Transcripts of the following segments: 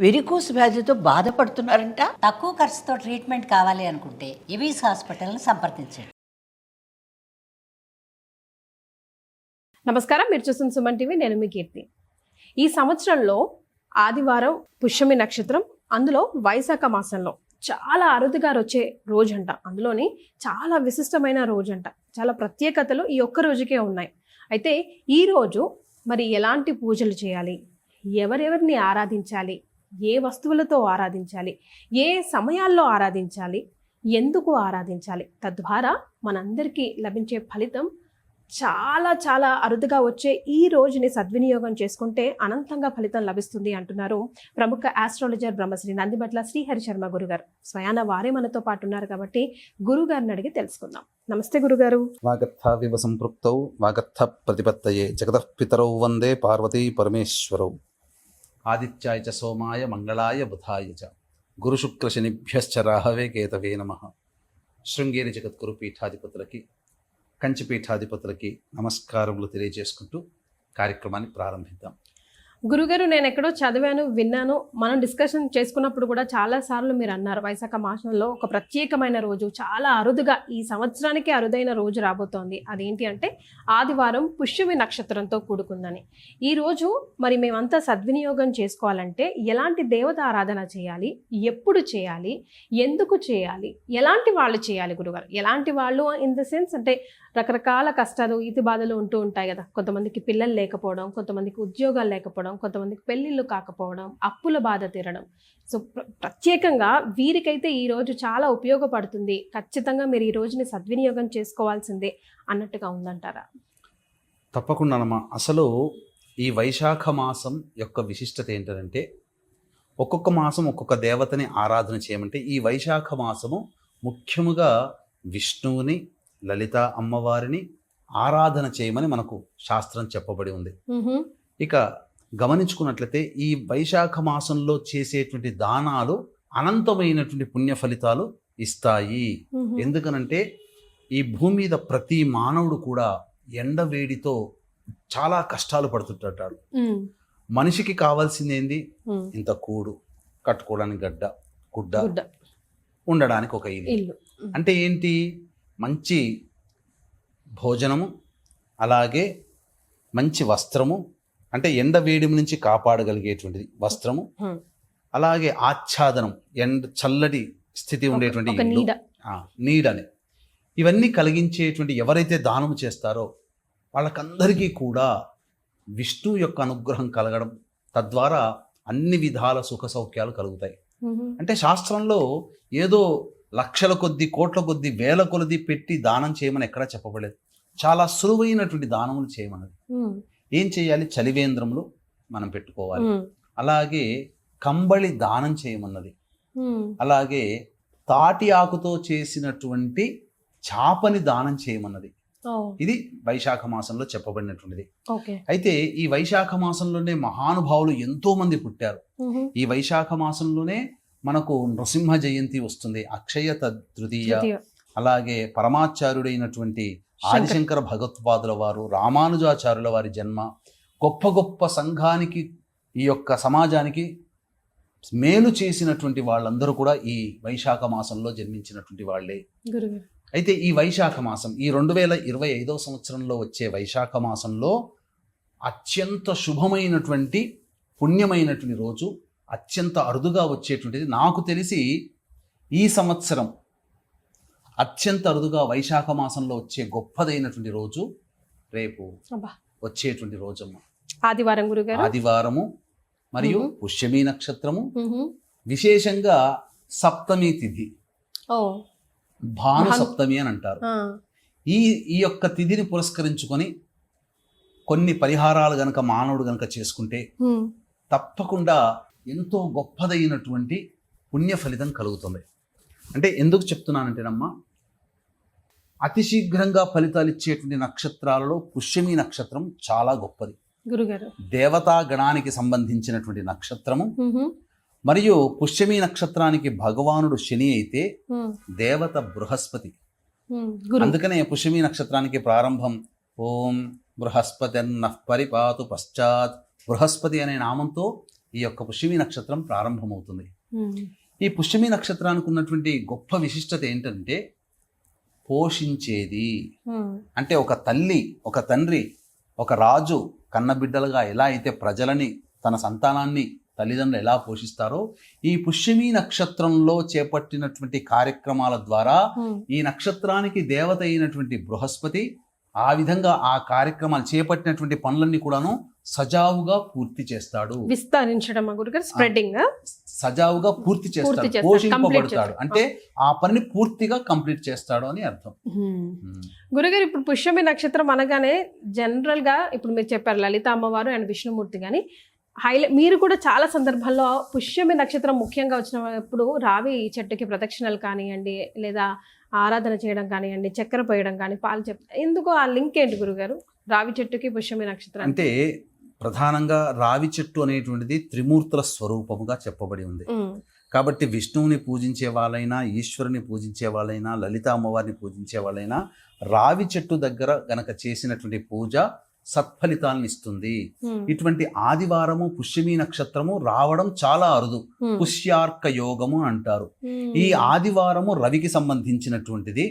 Varicose వ్యాధితో బాధపడుతున్నారంట. తక్కువ ఖర్చుతో ట్రీట్మెంట్ కావాలి అనుకుంటే ఎవిస్ హాస్పిటల్ని సంప్రదించండి. నమస్కారం, మీరు చూస్తున్న సుమన్ టీవీ. నేను మీ కీర్తి. ఈ సంవత్సరంలో ఆదివారం పుష్యమి నక్షత్రం, అందులో వైశాఖ మాసంలో చాలా అరుదుగా వచ్చే రోజంట. అందులోని చాలా విశిష్టమైన రోజంట. చాలా ప్రత్యేకతలు ఈ ఒక్క రోజుకే ఉన్నాయి. అయితే ఈ రోజు మరి ఎలాంటి పూజలు చేయాలి, ఎవరెవరిని ఆరాధించాలి, ఏ వస్తువులతో ఆరాధించాలి, ఏ సమయాల్లో ఆరాధించాలి, ఎందుకు ఆరాధించాలి, తద్వారా మనందరికీ లభించే ఫలితం చాలా చాలా అరుదుగా వచ్చే ఈ రోజుని సద్వినియోగం చేసుకుంటే అనంతంగా ఫలితం లభిస్తుంది అంటున్నారు ప్రముఖ ఆస్ట్రాలజర్ బ్రహ్మశ్రీ నందిబట్ల శ్రీహరి శర్మ గురుగారు. స్వయాన వారే మనతో పాటు ఉన్నారు కాబట్టి గురుగారిని అడిగి తెలుసుకుందాం. నమస్తే గురుగారు. వాగర్థావివ సంపృక్తౌ వాగర్థ ప్రతిపత్తయే జగతః పితరౌ వందే పార్వతీ పరమేశ్వరౌ. ఆదిత్యాయ చ సోమాయ మంగళాయ బుధాయ చ గురుశుక్రశనిభ్యశ్చ రాహవే కేతవే నమః. శృంగేరి జగద్గురు పీఠాధిపతులకి, కంచి పీఠాధిపతులకి నమస్కారములు తెలియజేసుకుంటూ కార్యక్రమాన్ని ప్రారంభిద్దాం. గురుగారు, నేను ఎక్కడో చదివాను, విన్నాను, మనం డిస్కషన్ చేసుకున్నప్పుడు కూడా చాలా సార్లు మీరు అన్నారు వైశాఖ మాసంలో ఒక ప్రత్యేకమైన రోజు, చాలా అరుదుగా ఈ సంవత్సరానికి అరుదైన రోజు రాబోతోంది. అదేంటి అంటే ఆదివారం పుష్యమి నక్షత్రంతో కూడుకుందని. ఈ రోజు మరి మేమంతా సద్వినియోగం చేసుకోవాలంటే ఎలాంటి దేవత ఆరాధన చేయాలి, ఎప్పుడు చేయాలి, ఎందుకు చేయాలి, ఎలాంటి వాళ్ళు చేయాలి గురుగారు? ఎలాంటి వాళ్ళు ఇన్ ద సెన్స్ అంటే రకరకాల కష్టాలు, ఈతి బాధలు ఉంటూ ఉంటాయి కదా. కొంతమందికి పిల్లలు లేకపోవడం, కొంతమందికి ఉద్యోగాలు లేకపోవడం, కొంతమందికి పెళ్ళిళ్ళు కాకపోవడం, అప్పుల బాధ తీరడం. సో ప్రత్యేకంగా వీరికైతే ఈ రోజు చాలా ఉపయోగపడుతుంది, ఖచ్చితంగా మీరు ఈ రోజుని సద్వినియోగం చేసుకోవాల్సిందే అన్నట్టుగా ఉందంటారా? తప్పకుండానమ్మా. అసలు ఈ వైశాఖ మాసం యొక్క విశిష్టత ఏంటంటే, ఒక్కొక్క మాసం ఒక్కొక్క దేవతని ఆరాధన చేయమంటే ఈ వైశాఖ మాసము ముఖ్యముగా విష్ణువుని, లలిత అమ్మవారిని ఆరాధన చేయమని మనకు శాస్త్రం చెప్పబడి ఉంది. ఇక గమనించుకున్నట్లయితే ఈ వైశాఖ మాసంలో చేసేటువంటి దానాలు అనంతమైనటువంటి పుణ్య ఫలితాలు ఇస్తాయి. ఎందుకనంటే ఈ భూమి మీద ప్రతి మానవుడు కూడా ఎండవేడితో చాలా కష్టాలు పడుతుంటాడు. మనిషికి కావాల్సింది ఏంది? ఇంత కూడు, కట్టుకోవడానికి గడ్డ, గుడ్డ, ఉండడానికి ఒక ఇల్లు. అంటే ఏంటి? మంచి భోజనము, అలాగే మంచి వస్త్రము, అంటే ఎండ వేడిమి నుంచి కాపాడగలిగేటువంటిది వస్త్రము, అలాగే ఆచ్ఛాదనం, చల్లటి స్థితి ఉండేటువంటి నీడని, ఇవన్నీ కలిగించేటువంటి ఎవరైతే దానం చేస్తారో వాళ్ళకందరికీ కూడా విష్ణు యొక్క అనుగ్రహం కలగడం, తద్వారా అన్ని విధాల సుఖ సౌఖ్యాలు కలుగుతాయి. అంటే శాస్త్రంలో ఏదో లక్షల కొద్ది, కోట్ల కొద్ది, వేల కొలది పెట్టి దానం చేయమని ఎక్కడా చెప్పబడలేదు. చాలా సులువైనటువంటి దానములు చేయమన్నది. ఏం చేయాలి? చలివేంద్రములు మనం పెట్టుకోవాలి, అలాగే కంబళి దానం చేయమన్నది, అలాగే తాటి ఆకుతో చేసినటువంటి చాపని దానం చేయమన్నది. ఇది వైశాఖ మాసంలో చెప్పబడినటువంటిది. అయితే ఈ వైశాఖ మాసంలోనే మహానుభావులు ఎంతో మంది పుట్టారు. ఈ వైశాఖ మాసంలోనే మనకు నృసింహ జయంతి వస్తుంది, అక్షయ తృతీయ, అలాగే పరమాచార్యుడైనటువంటి ఆదిశంకర భగవత్పాదుల వారు, రామానుజాచార్యుల వారి జన్మ, గొప్ప గొప్ప సంఘానికి, ఈ యొక్క సమాజానికి మేలు చేసినటువంటి వాళ్ళందరూ కూడా ఈ వైశాఖ మాసంలో జన్మించినటువంటి వాళ్ళే. అయితే ఈ వైశాఖ మాసం, ఈ 2025 సంవత్సరంలో వచ్చే వైశాఖ మాసంలో అత్యంత శుభమైనటువంటి పుణ్యమైనటువంటి రోజు, అత్యంత అరుదుగా వచ్చేటువంటిది. నాకు తెలిసి ఈ సంవత్సరం అత్యంత అరుదుగా వైశాఖ మాసంలో వచ్చే గొప్పదైనటువంటి రోజు రేపు వచ్చేటువంటి రోజమ్మ, ఆదివారం గురుగారు. ఆదివారము మరియు పుష్యమి నక్షత్రము, విశేషంగా సప్తమి తిథి, భాను సప్తమి అని అంటారు. ఈ యొక్క తిథిని పురస్కరించుకొని కొన్ని పరిహారాలు గనక మానవుడు గనక చేసుకుంటే తప్పకుండా ఎంతో గొప్పదైనటువంటి పుణ్య ఫలితం కలుగుతుంది. అంటే ఎందుకు చెప్తున్నానంటేనమ్మా, అతి శీఘ్రంగా ఫలితాలు ఇచ్చేటువంటి నక్షత్రాలలో పుష్యమి నక్షత్రం చాలా గొప్పది గురుగారు. దేవతా గణానికి సంబంధించినటువంటి నక్షత్రము. మరియు పుష్యమి నక్షత్రానికి భగవానుడు శని అయితే దేవత బృహస్పతి. అందుకనే పుష్యమి నక్షత్రానికి ప్రారంభం ఓం బృహస్పతిర్నః పరిపాతు పశ్చాత్, బృహస్పతి అనే నామంతో ఈ యొక్క పుష్యమి నక్షత్రం ప్రారంభమవుతుంది. ఈ పుష్యమి నక్షత్రానికి ఉన్నటువంటి గొప్ప విశిష్టత ఏంటంటే పోషించేది. అంటే ఒక తల్లి, ఒక తండ్రి, ఒక రాజు కన్నబిడ్డలుగా ఎలా అయితే ప్రజలని, తన సంతానాన్ని తల్లిదండ్రులు ఎలా పోషిస్తారో, ఈ పుష్యమి నక్షత్రంలో చేపట్టినటువంటి కార్యక్రమాల ద్వారా ఈ నక్షత్రానికి దేవత అయినటువంటి బృహస్పతి ఆ విధంగా ఆ కార్యక్రమాలు చేపట్టినటువంటి పనులన్నీ కూడాను సజావుగా పూర్తి చేస్తాడు. విస్తరించడం గురుగారు, స్ప్రెడ్డింగ్ సజావుగా పూర్తి చేస్తాడు, పోషింపబడతాడు. అంటే ఆ పనిని పూర్తిగా కంప్లీట్ చేస్తాడు అని అర్థం. గురుగారు, ఇప్పుడు పుష్యమి నక్షత్రం అనగానే జనరల్ గా ఇప్పుడు మీరు చెప్పారు లలిత అమ్మవారు అండ్ విష్ణుమూర్తి, కానీ మీరు కూడా చాలా సందర్భాల్లో పుష్యమి నక్షత్రం ముఖ్యంగా వచ్చినప్పుడు రావి చెట్టుకి ప్రదక్షిణలు కానివ్వండి, లేదా ఆరాధన చేయడం కానివ్వండి, చక్కెర పోయడం కానీ, పాలు ఎందుకు ఆ లింక్ ఏంటి గురుగారు రావి చెట్టుకి పుష్యమి నక్షత్రం? అంటే ప్రధానంగా రావి చెట్టు అనేటువంటిది త్రిమూర్తుల స్వరూపముగా చెప్పబడి ఉంది. కాబట్టి విష్ణువుని పూజించే వాళ్ళైనా, ఈశ్వరుని పూజించే వాళ్ళైనా, లలిత అమ్మవారిని పూజించే వాళ్ళైనా రావి చెట్టు దగ్గర గనక చేసినటువంటి పూజ సత్ఫలితాలను ఇస్తుంది. ఇటువంటి ఆదివారము పుష్యమి నక్షత్రము రావడం చాలా అరుదు. పుష్యార్క యోగము అంటారు. ఈ ఆదివారము రవికి సంబంధించినటువంటిది.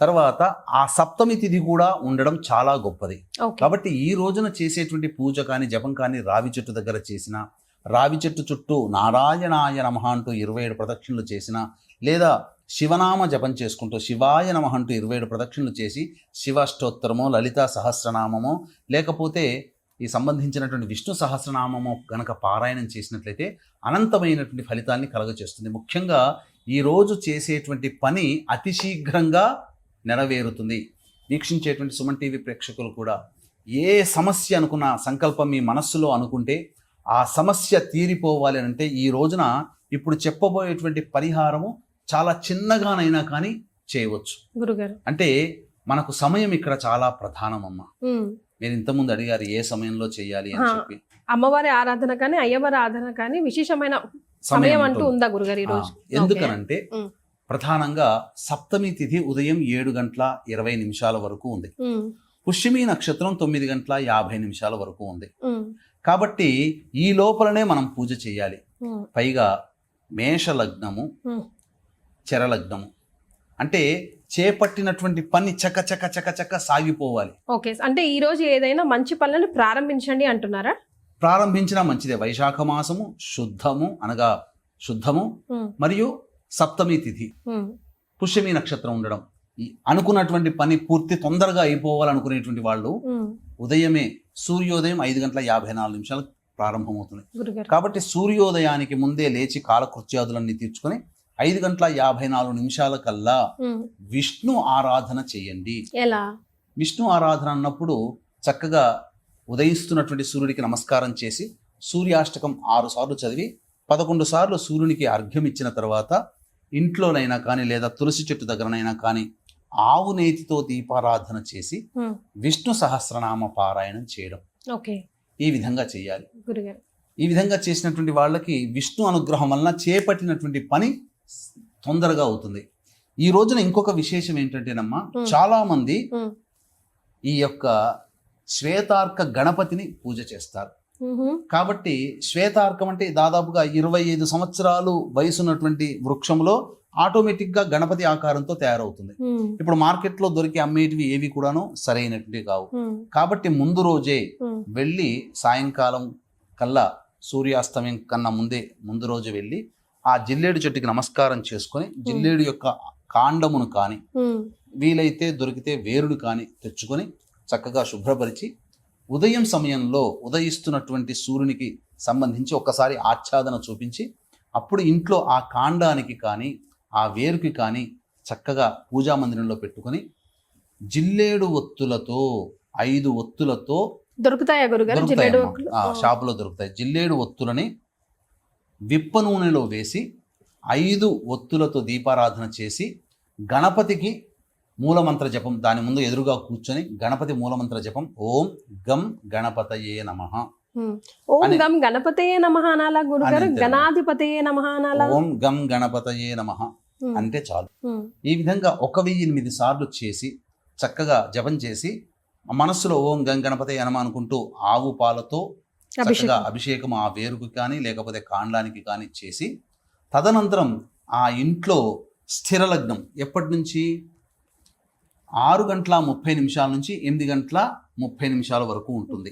తర్వాత ఆ సప్తమి తిథి కూడా ఉండడం చాలా గొప్పది. కాబట్టి ఈ రోజున చేసేటువంటి పూజ కానీ, జపం కానీ రావి చెట్టు దగ్గర చేసిన, రావి చెట్టు చుట్టూ నారాయణాయ నమః అంటూ 27 ప్రదక్షిణలు చేసిన, లేదా శివనామ జపం చేసుకుంటూ శివాయ నమః అంటూ 27 ప్రదక్షిణలు చేసి శివాష్టోత్తరమో, లలితా సహస్రనామమో, లేకపోతే ఈ సంబంధించినటువంటి విష్ణు సహస్రనామమో గనక పారాయణం చేసినట్లయితే అనంతమైనటువంటి ఫలితాన్ని కలగచేస్తుంది. ముఖ్యంగా ఈరోజు చేసేటువంటి పని అతి శీఘ్రంగా నెరవేరుతుంది. వీక్షించేటువంటి సుమన్ టీవీ ప్రేక్షకులు కూడా ఏ సమస్య అనుకున్న సంకల్పం మీ మనస్సులో అనుకుంటే ఆ సమస్య తీరిపోవాలి అంటే ఈ రోజున ఇప్పుడు చెప్పబోయేటువంటి పరిహారము చాలా చిన్నగానైనా కానీ చేయవచ్చు గురుగారు. అంటే మనకు సమయం ఇక్కడ చాలా ప్రధానమమ్మా. మీరు ఇంతకుముందు అడిగారు ఏ సమయంలో చేయాలి అని చెప్పి. అమ్మవారి ఆరాధన కానీ, అయ్యవారి ఆరాధన కానీ విశేషమైన సమయం అంటూ ఉందా గురుగారు ఈ రోజు? ఎందుకనంటే ప్రధానంగా సప్తమి తిథి ఉదయం 7:20 వరకు ఉంది. పుష్యమి నక్షత్రం 9:50 వరకు ఉంది. కాబట్టి ఈ లోపలనే మనం పూజ చేయాలి. పైగా మేషలగ్నము, చరలగ్నము అంటే చేపట్టినటువంటి పని చక చక చక చక సాగిపోవాలి. ఓకే, అంటే ఈ రోజు ఏదైనా మంచి పనులను ప్రారంభించండి అంటున్నారా? ప్రారంభించినా మంచిదే. వైశాఖ మాసము శుద్ధము అనగా శుద్ధము, మరియు సప్తమి తిథి, పుష్యమి నక్షత్రం ఉండడం, అనుకున్నటువంటి పని పూర్తి తొందరగా అయిపోవాలనుకునేటువంటి వాళ్ళు ఉదయమే సూర్యోదయం 5:54 ప్రారంభమవుతుంది. కాబట్టి సూర్యోదయానికి ముందే లేచి కాలకృత్యాదులన్నీ తీర్చుకొని 5:54 కల్లా విష్ణు ఆరాధన చేయండి. ఎలా? విష్ణు ఆరాధన అన్నప్పుడు చక్కగా ఉదయిస్తున్నటువంటి సూర్యుడికి నమస్కారం చేసి సూర్యాష్టకం 6 సార్లు చదివి 11 సార్లు సూర్యునికి అర్ఘ్యం ఇచ్చిన తర్వాత ఇంట్లోనైనా కానీ, లేదా తులసి చెట్టు దగ్గరనైనా కానీ ఆవు నేతితో దీపారాధన చేసి విష్ణు సహస్రనామ పారాయణం చేయడం. ఈ విధంగా చేయాలి. ఈ విధంగా చేసినటువంటి వాళ్ళకి విష్ణు అనుగ్రహం వలన చేపట్టినటువంటి పని తొందరగా అవుతుంది. ఈ రోజున ఇంకొక విశేషం ఏంటంటేనమ్మా, చాలా మంది ఈ యొక్క శ్వేతార్క గణపతిని పూజ చేస్తారు. కాబట్టి శ్వేతార్కం అంటే దాదాపుగా 25 సంవత్సరాలు వయసున్నటువంటి వృక్షంలో ఆటోమేటిక్ గా గణపతి ఆకారంతో తయారవుతుంది. ఇప్పుడు మార్కెట్ లో దొరికి అమ్మేటివి ఏవి కూడాను సరైనటువంటివి కావు. కాబట్టి ముందు రోజే వెళ్ళి సాయంకాలం కల్లా సూర్యాస్తమయం కన్నా ముందు రోజు వెళ్ళి ఆ జిల్లేడు చెట్టుకి నమస్కారం చేసుకొని జిల్లేడు యొక్క కాండమును కానీ, వీలైతే దొరికితే వేరుడు కానీ తెచ్చుకొని చక్కగా శుభ్రపరిచి ఉదయం సమయంలో ఉదయిస్తున్నటువంటి సూర్యునికి సంబంధించి ఒక్కసారి ఆచ్ఛాదన చూపించి అప్పుడు ఇంట్లో ఆ కాండానికి కానీ ఆ వేరుకి కానీ చక్కగా పూజా మందిరంలో పెట్టుకొని జిల్లేడు ఒత్తులతో 5 ఒత్తులతో దొరుకుతాయా గురుగారు? షాపులో దొరుకుతాయి. జిల్లేడు ఒత్తులని విప్ప నూనెలో వేసి 5 ఒత్తులతో దీపారాధన చేసి గణపతికి మూలమంత్ర జపం, దాని ముందు ఎదురుగా కూర్చొని గణపతి మూలమంత్ర జపం ఓం గం గణపతయే నమః, ఓం గం గణపతయే నమః అనాలా గురుగారు? గణాధిపతయే నమః అనాలా? ఓం గం గణపతయే నమః అంటే చాలు. ఈ విధంగా 1008 సార్లు చేసి చక్కగా జపం చేసి మనస్సులో ఓం గం గణపతయే నమః అనుకుంటూ ఆవు పాలతో చక్కగా అభిషేకం ఆ వేరుకు కానీ లేకపోతే కాండానికి కానీ చేసి తదనంతరం ఆ ఇంట్లో స్థిర లగ్నం ఎప్పటి నుంచి 6:30 నుంచి 8:30 వరకు ఉంటుంది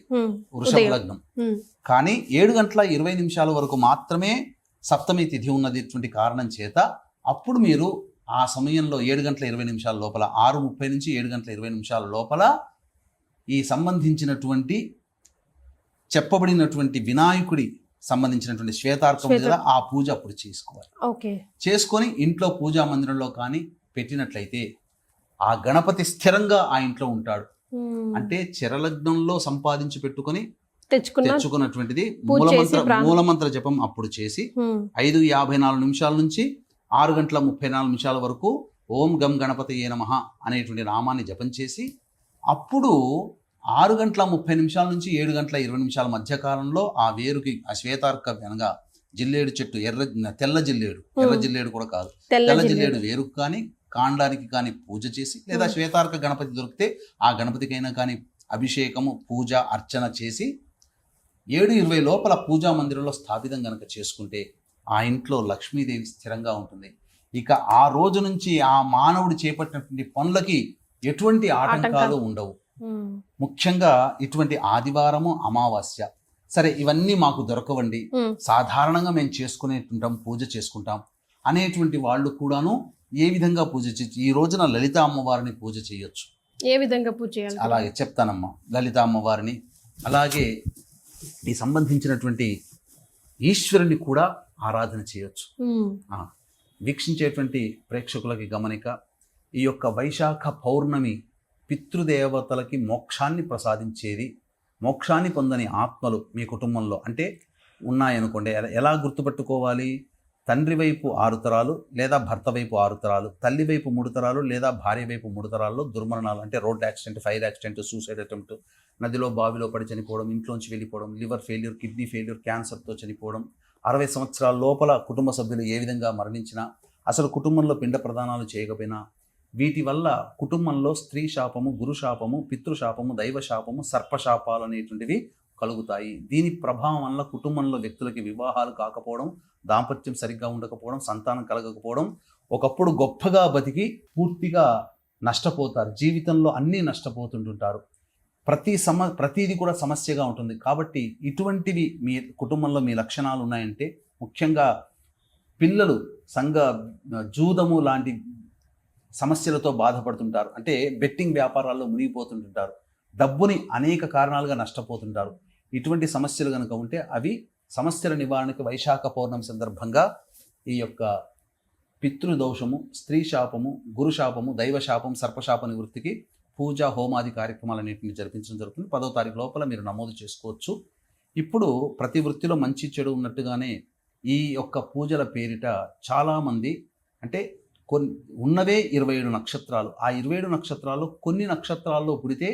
వృషభ లగ్నం. కానీ 7:20 వరకు మాత్రమే సప్తమి తిథి ఉన్నటువంటి కారణం చేత అప్పుడు మీరు ఆ సమయంలో 7:20 లోపల 6:30 నుంచి 7:20 లోపల ఈ సంబంధించినటువంటి చెప్పబడినటువంటి వినాయకుడి సంబంధించినటువంటి శ్వేతార్కం ఉంది కదా, ఆ పూజ అప్పుడు చేసుకోవాలి. చేసుకొని ఇంట్లో పూజా మందిరంలో కానీ పెట్టినట్లయితే ఆ గణపతి స్థిరంగా ఆ ఇంట్లో ఉంటాడు. అంటే చిరలగ్నంలో సంపాదించి పెట్టుకొని తెచ్చుకున్నటువంటిది మూలమంత్ర జపం అప్పుడు చేసి 5:54 నుంచి 6:34 వరకు ఓం గం గణపతయే నమః అనేటువంటి నామాన్ని జపం చేసి అప్పుడు 6:30 నుంచి 7:20 మధ్య కాలంలో ఆ వేరుకి ఆ శ్వేతార్క అనగా జిల్లేడు చెట్టు తెల్ల జిల్లేడు కూడా కాదు, తెల్ల జిల్లేడు వేరుకు కానీ కాండానికి కానీ పూజ చేసి లేదా శ్వేతార్క గణపతి దొరికితే ఆ గణపతికైనా కానీ అభిషేకము పూజ అర్చన చేసి 7:20 లోపల పూజా మందిరంలో స్థాపితం గనక చేసుకుంటే ఆ ఇంట్లో లక్ష్మీదేవి స్థిరంగా ఉంటుంది. ఇక ఆ రోజు నుంచి ఆ మానవుడు చేపట్టినటువంటి పనులకి ఎటువంటి ఆటంకాలు ఉండవు. ముఖ్యంగా ఇటువంటి ఆదివారము అమావాస్య సరే ఇవన్నీ మాకు దొరకవండి, సాధారణంగా మేము చేసుకునేటుంటాం పూజ చేసుకుంటాం అనేటువంటి వాళ్ళు కూడాను ఏ విధంగా పూజ చేయొచ్చు? ఈ రోజున లలిత అమ్మవారిని పూజ చేయొచ్చు. ఏ విధంగా పూజ చేయాలి? అలాగే చెప్తానమ్మా. లలిత అమ్మవారిని అలాగే ఈ సంబంధించినటువంటి ఈశ్వరుని కూడా ఆరాధన చేయొచ్చు. వీక్షించేటువంటి ప్రేక్షకులకి గమనిక, ఈ యొక్క వైశాఖ పౌర్ణమి పితృదేవతలకి మోక్షాన్ని ప్రసాదించేది. మోక్షాన్ని పొందని ఆత్మలు మీ కుటుంబంలో అంటే ఉన్నాయనుకోండి, ఎలా గుర్తుపెట్టుకోవాలి? తండ్రి వైపు 6 తరాలు లేదా భర్త వైపు 6 తరాలు, తల్లి వైపు 3 తరాలు లేదా భార్య వైపు 3 తరాల్లో దుర్మరణాలు అంటే road accident, fire accident, suicide attempt, నదిలో బావిలో పడి చనిపోవడం, ఇంట్లోంచి వెళ్ళిపోవడం, లివర్ ఫెయిల్యూర్, కిడ్నీ ఫెయిల్యూర్, క్యాన్సర్తో చనిపోవడం, 60 సంవత్సరాల లోపల కుటుంబ సభ్యులు ఏ విధంగా మరణించినా, అసలు కుటుంబంలో పిండ ప్రదానాలు చేయకపోయినా, వీటి వల్ల కుటుంబంలో స్త్రీ శాపము, గురు శాపము, పితృశాపము, దైవ శాపము, సర్పశాపాలు అనేటువంటివి కలుగుతాయి. దీని ప్రభావం వల్ల కుటుంబంలో వ్యక్తులకి వివాహాలు కాకపోవడం, దాంపత్యం సరిగ్గా ఉండకపోవడం, సంతానం కలగకపోవడం, ఒకప్పుడు గొప్పగా బతికి పూర్తిగా నష్టపోతారు. జీవితంలో అన్నీ నష్టపోతుంటుంటారు. ప్రతిదీ కూడా సమస్యగా ఉంటుంది. కాబట్టి ఇటువంటివి మీ కుటుంబంలో మీ లక్షణాలు ఉన్నాయంటే ముఖ్యంగా పిల్లలు జూదము లాంటి సమస్యలతో బాధపడుతుంటారు. అంటే బెట్టింగ్ వ్యాపారాల్లో మునిగిపోతుంటుంటారు. డబ్బుని అనేక కారణాలుగా నష్టపోతుంటారు. ఇటువంటి సమస్యలు కనుక ఉంటే అవి సమస్యల నివారణకు వైశాఖ పౌర్ణమి సందర్భంగా ఈ యొక్క పితృదోషము, స్త్రీ శాపము, గురు శాపము, దైవ శాపం, సర్పశాప నివృత్తికి పూజ హోమాది కార్యక్రమాలన్నింటినీ జరిపించడం జరుగుతుంది. 10వ తారీఖు లోపల మీరు నమోదు చేసుకోవచ్చు. ఇప్పుడు ప్రతి వృత్తిలో మంచి చెడు ఉన్నట్టుగానే ఈ యొక్క పూజల పేరిట చాలామంది అంటే ఉన్నవే 27 నక్షత్రాలు. ఆ 27 నక్షత్రాలు కొన్ని నక్షత్రాల్లో పుడితే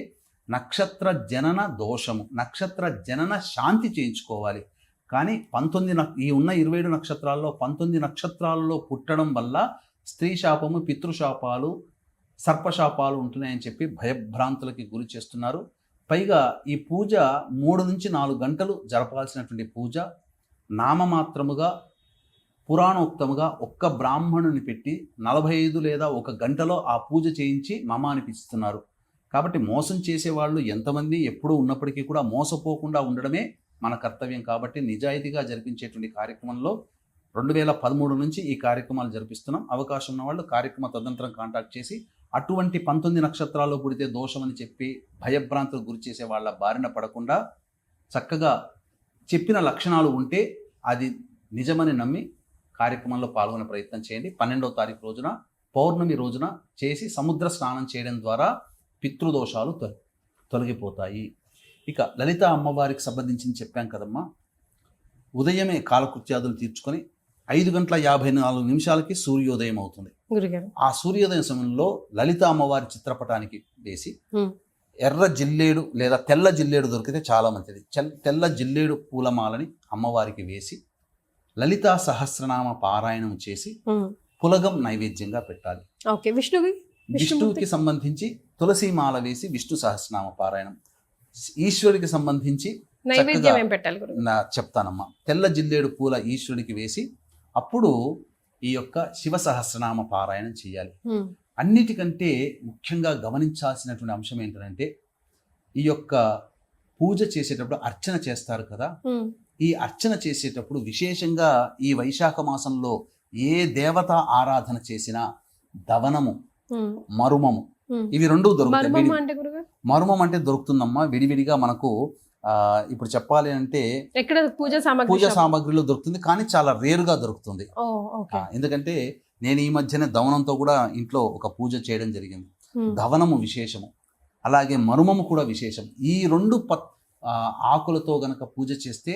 నక్షత్ర జనన దోషము, నక్షత్ర జనన శాంతి చేయించుకోవాలి. కానీ ఈ ఉన్న 27 నక్షత్రాల్లో 19 నక్షత్రాల్లో పుట్టడం వల్ల స్త్రీ శాపము, పితృశాపాలు, సర్పశాపాలు ఉంటున్నాయని చెప్పి భయభ్రాంతులకి గురి చేస్తున్నారు. పైగా ఈ పూజ 3 నుంచి 4 గంటలు జరపాల్సినటువంటి పూజ నామమాత్రముగా పురాణోక్తముగా ఒక్క బ్రాహ్మణుని పెట్టి 45 లేదా 1 గంటలో ఆ పూజ చేయించి మమ అనిపిస్తున్నారు. కాబట్టి మోసం చేసేవాళ్ళు ఎంతమంది ఎప్పుడూ ఉన్నప్పటికీ కూడా మోసపోకుండా ఉండడమే మన కర్తవ్యం. కాబట్టి నిజాయితీగా జరిపించేటువంటి కార్యక్రమంలో 2013 నుంచి ఈ కార్యక్రమాలు జరిపిస్తున్నాం. అవకాశం ఉన్న వాళ్ళు కార్యక్రమ తదనంతరం కాంటాక్ట్ చేసి అటువంటి 19 నక్షత్రాల్లో పుడితే దోషం అని చెప్పి భయభ్రాంతులకు గురి చేసే వాళ్ళ బారిన పడకుండా చక్కగా చెప్పిన లక్షణాలు ఉంటే అది నిజమని నమ్మి కార్యక్రమంలో పాల్గొనే ప్రయత్నం చేయండి. 12వ తారీఖు రోజున పౌర్ణమి రోజున చేసి సముద్ర స్నానం చేయడం ద్వారా పితృదోషాలు తొలగిపోతాయి. ఇక లలిత అమ్మవారికి సంబంధించింది చెప్పాం కదమ్మా. ఉదయమే కాలకృత్యాదులు తీర్చుకొని 5:54 సూర్యోదయం అవుతుంది. ఆ సూర్యోదయం సమయంలో లలిత అమ్మవారి చిత్రపటానికి వేసి ఎర్ర జిల్లేడు లేదా తెల్ల జిల్లేడు దొరికితే చాలా మంచిది. తెల్ల జిల్లేడు పూలమాలని అమ్మవారికి వేసి లలితా సహస్రనామ పారాయణం చేసి పులగం నైవేద్యంగా పెట్టాలి. విష్ణువుకి సంబంధించి తులసి మాల వేసి విష్ణు సహస్రనామ పారాయణం, ఈశ్వరుడికి సంబంధించి నైవేద్యం చక్కగా ఏం పెట్టాలి గురుగారు? చెప్తానమ్మా. తెల్ల జిల్లేడు పూల ఈశ్వరునికి వేసి అప్పుడు ఈ యొక్క శివ సహస్రనామ పారాయణం చేయాలి. అన్నిటికంటే ముఖ్యంగా గమనించాల్సినటువంటి అంశం ఏంటంటే ఈ యొక్క పూజ చేసేటప్పుడు అర్చన చేస్తారు కదా, ఈ అర్చన చేసేటప్పుడు విశేషంగా ఈ వైశాఖ మాసంలో ఏ దేవత ఆరాధన చేసినా దవనము, మరుమము ఇవి రెండు దొరుకుతాయి. మరుమం అంటే దొరుకుతుందమ్మా విడివిడిగా మనకు. ఇప్పుడు చెప్పాలి అంటే ఎక్కడ పూజ సామాగ్రిలో దొరుకుతుంది, కానీ చాలా రేరుగా దొరుకుతుంది. ఎందుకంటే నేను ఈ మధ్యనే దవనంతో కూడా ఇంట్లో ఒక పూజ చేయడం జరిగింది. దవనము విశేషము, అలాగే మరుమము కూడా విశేషం. ఈ రెండు ఆకులతో గనక పూజ చేస్తే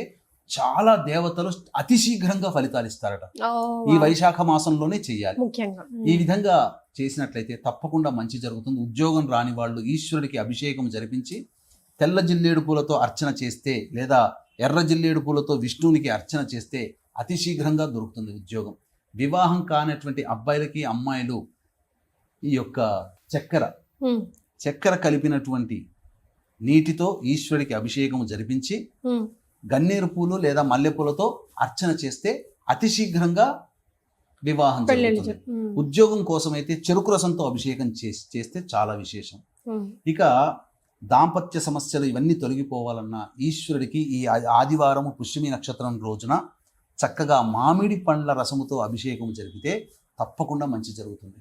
చాలా దేవతలు అతి శీఘ్రంగా ఫలితాలు ఇస్తారట. ఈ వైశాఖ మాసంలోనే చెయ్యాలి. ఈ విధంగా చేసినట్లయితే తప్పకుండా మంచి జరుగుతుంది. ఉద్యోగం రాని వాళ్ళు ఈశ్వరుడికి అభిషేకం జరిపించి తెల్ల జిల్లేడు పూలతో అర్చన చేస్తే, లేదా ఎర్ర జిల్లేడు పూలతో విష్ణువునికి అర్చన చేస్తే అతి శీఘ్రంగా దొరుకుతుంది ఉద్యోగం. వివాహం కానటువంటి అబ్బాయిలకి అమ్మాయిలు ఈ యొక్క చక్కెర కలిపినటువంటి నీటితో ఈశ్వరుడికి అభిషేకం జరిపించి గన్నేరు పూలు లేదా మల్లెపూలతో అర్చన చేస్తే అతి శీఘ్రంగా వివాహం జరుగుతుంది. ఉద్యోగం కోసం అయితే చెరుకు రసంతో అభిషేకం చేస్తే చాలా విశేషం. ఇక దాంపత్య సమస్యలు ఇవన్నీ తొలగిపోవాలన్నా ఈశ్వరుడికి ఈ ఆదివారము పుష్యమి నక్షత్రం రోజున చక్కగా మామిడి పండ్ల రసముతో అభిషేకం జరిగితే తప్పకుండా మంచి జరుగుతుంది.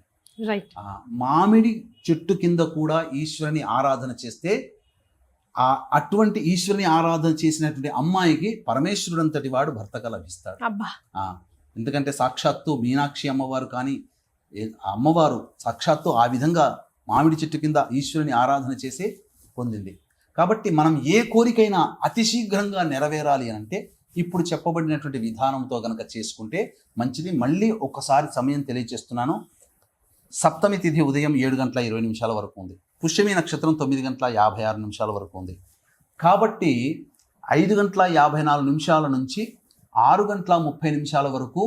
మామిడి చెట్టు కింద కూడా ఈశ్వరుని ఆరాధన చేస్తే అటువంటి ఈశ్వరుని ఆరాధన చేసినటువంటి అమ్మాయికి పరమేశ్వరుడు అంతటి వాడు భర్తగా లభిస్తాడు. ఎందుకంటే సాక్షాత్తు మీనాక్షి అమ్మవారు కానీ అమ్మవారు సాక్షాత్తు ఆ విధంగా మామిడి చెట్టు కింద ఈశ్వరుని ఆరాధన చేసే పొందింది. కాబట్టి మనం ఏ కోరికైనా అతి శీఘ్రంగా నెరవేరాలి అని అంటే ఇప్పుడు చెప్పబడినటువంటి విధానంతో గనక చేసుకుంటే మంచిది. మళ్ళీ ఒకసారి సమయం తెలియజేస్తున్నాను. సప్తమి తిథి ఉదయం 7:20 వరకు ఉంది. పుష్యమి నక్షత్రం 9:56 వరకు ఉంది. కాబట్టి 5:54 నుంచి 6:30 వరకు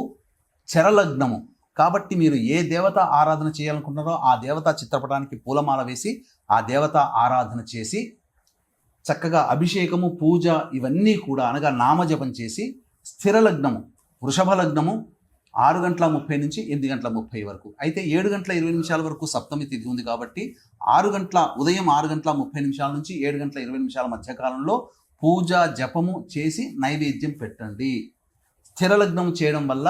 చరలగ్నము. కాబట్టి మీరు ఏ దేవత ఆరాధన చేయాలనుకుంటున్నారో ఆ దేవత చిత్రపటానికి పూలమాల వేసి ఆ దేవత ఆరాధన చేసి చక్కగా అభిషేకము, పూజ ఇవన్నీ కూడా అనగా నామజపం చేసి స్థిర లగ్నము, వృషభ లగ్నము 6:30 నుంచి 8:30 వరకు. అయితే 7:20 వరకు సప్తమి తిథి ఉంది. కాబట్టి ఉదయం 6:30 నుంచి 7:20 మధ్యకాలంలో పూజ జపము చేసి నైవేద్యం పెట్టండి. స్థిర లగ్నం చేయడం వల్ల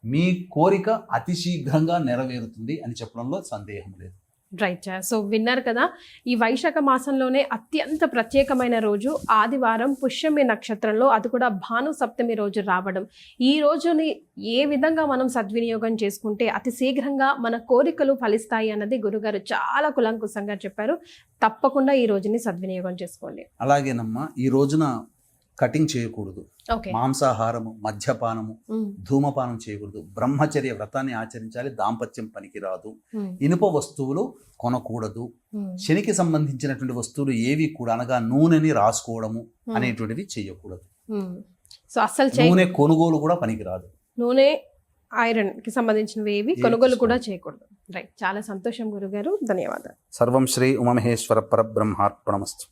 మీ కోరిక అతి శీఘ్రంగా నెరవేరుతుంది అని చెప్పడంలో సందేహం లేదు. రైట్. సో విన్నారు కదా, ఈ వైశాఖ మాసంలోనే అత్యంత ప్రత్యేకమైన రోజు ఆదివారం పుష్యమి నక్షత్రంలో, అది కూడా భాను సప్తమి రోజు రావడం. ఈ రోజుని ఏ విధంగా మనం సద్వినియోగం చేసుకుంటే అతి శీఘ్రంగా మన కోరికలు ఫలిస్తాయి అన్నది గురుగారు చాలా కులంకుశంగా చెప్పారు. తప్పకుండా ఈ రోజుని సద్వినియోగం చేసుకోండి. అలాగేనమ్మా, ఈ రోజున కటింగ్ చేయకూడదు, మాంసాహారము, మద్యపానము, ధూమపానం చేయకూడదు, బ్రహ్మచర్య వ్రతాన్ని ఆచరించాలి, దాంపత్యం పనికిరాదు, ఇనుప వస్తువులు కొనకూడదు, శనికి సంబంధించినటువంటి వస్తువులు ఏవి కూడా అనగా నూనెని రాసుకోవడము అనేటువంటివి చేయకూడదు. సో అసలు నూనె కొనుగోలు కూడా పనికిరాదు. నూనె, ఐరన్ కి సంబంధించినవి ఏవి కొనుగోలు కూడా చేయకూడదు. రైట్. చాలా సంతోషం గురుగారు, ధన్యవాదాలు. సర్వం శ్రీ ఉమామహేశ్వర పరబ్రహ్మార్పణమస్తు.